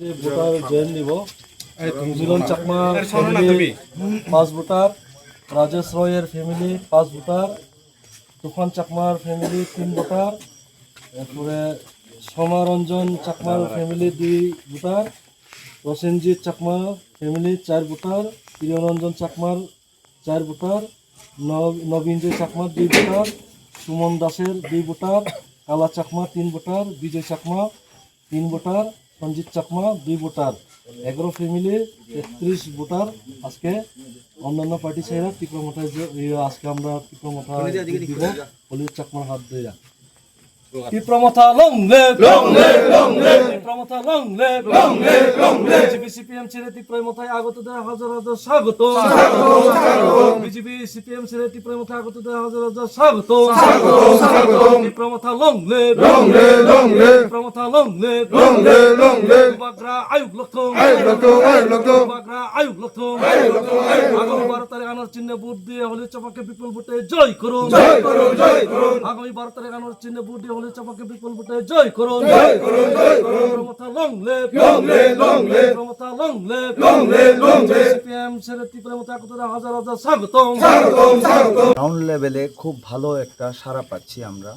Voter join নিব Milan Chakma family 5 voter, Rajesh রয়ের family 5 voter, Tufan চাকমার ফ্যামিলি 3 ভোটার, এরপরে সমারঞ্জন চাকমার family 2 voter, Prosenjit Chakma family 4 voter, Priyaranjan চাকমার 4 ভোটার, নবীনজয় চাকমার 2 ভোটার, সুমন দাসের 2 voter, Kala Chakma 3 voter, Bijoy Chakma 3 voter, Sanjit Chakma 2 voter, 11 family 33 voter. আজকে অন্যান্য পার্টি ছেড়ে টিপ্রমথায় আজকে আমরা টিপ্রমথায় দিব হলিউড চাকমার হাত দিয়ে Tipra Motha long live Tipra Motha long live BJP CPM ছেড়ে টিপ্রমথায় আগতদের হাজার হাজার স্বাগত, বিজেপি সিপিএম ছেড়ে টিপ্রমথায় আগতদের হাজার হাজার স্বাগত, Tipra Motha long live Tipra Motha long live বাগরা আয়ুব লক্ষম বাগরা আয়ুব লক্ষম আগামী 12 তারিখ আনার চিহ্নে ভোট দিয়ে হলিউড চাপাকে বিপুল ভোটে জয় করুন, আগামী 12 তারিখ আনার চিহ্নে ভোট দিয়ে হলিউড চাপাকে বিপুল ভোটে জয় করুন, Tipra Motha long live Tipra Motha long live CPM ছেড়ে টিপ্রমথায় আগতদের হাজার হাজার স্বাগত। গ্রাউন্ড লেভেলে খুব ভালো একটা সাড়া পাচ্ছি আমরা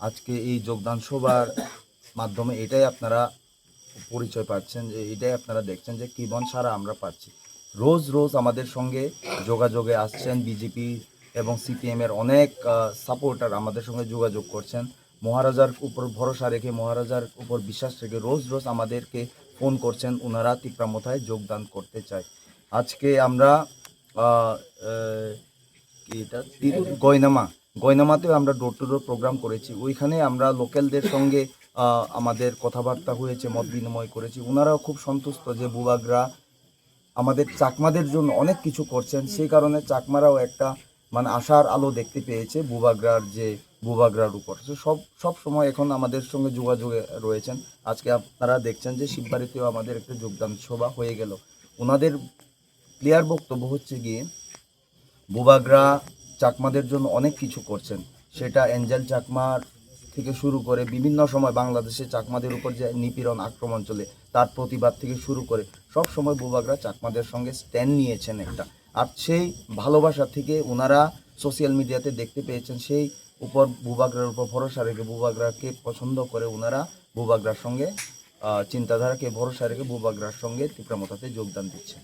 আজকে এই যোগদান সভার মাধ্যমে। এটাই আপনারা পরিচয় পাচ্ছেন, যে এটাই আপনারা দেখছেন যে কিবন সারা আমরা পাচ্ছি। রোজ রোজ আমাদের সঙ্গে যোগাযোগে আসছেন, বিজেপি এবং সিপিএমের অনেক সাপোর্টার আমাদের সঙ্গে যোগাযোগ করছেন, মহারাজার উপর ভরসা রেখে, মহারাজার উপর বিশ্বাস রেখে রোজ রোজ আমাদেরকে ফোন করছেন, ওনারা টিপ্রামথায় যোগদান করতে চায়। আজকে আমরা এটা গয়নামাতেও আমরা ডোর টু ডোর প্রোগ্রাম করেছি। ওইখানে আমরা লোকালদের সঙ্গে আমাদের কথাবার্তা হয়েছে, মত বিনিময় করেছি। ওনারাও খুব সন্তুষ্ট যে বুবাগরা আমাদের চাকমাদের জন্য অনেক কিছু করছেন, সেই কারণে চাকমারাও একটা আশার আলো দেখতে পেয়েছে বুবাগরার উপর। সব সময় এখন আমাদের সঙ্গে যোগাযোগে রয়েছেন। আজকে আপনারা দেখছেন যে শিববাড়িতেও আমাদের একটা যোগদান সভা হয়ে গেল। ওনাদের ক্লিয়ার বক্তব্য হচ্ছে গিয়ে বুবাগরা চাকমাদের জন্য অনেক কিছু করছেন, সেটা এঞ্জেল চাকমার থেকে শুরু করে বিভিন্ন সময় বাংলাদেশে চাকমাদের উপর যে নিপীড়ন আক্রমণ চলে তার প্রতিবাদ থেকে শুরু করে সব সময় বুবাগরা চাকমাদের সঙ্গে স্ট্যান্ড নিয়েছেন একটা। আর সেই ভালোবাসা থেকে ওনারা সোশ্যাল মিডিয়াতে দেখতে পেয়েছেন, সেই উপর বুবাগরার উপর ভরসা রেখে, বুবাগরাকে পছন্দ করে ওনারা বুবাগরার সঙ্গে চিন্তাধারাকে ভরসা রেখে বুবাগরার সঙ্গে টিপ্রামথাতে যোগদান দিচ্ছেন।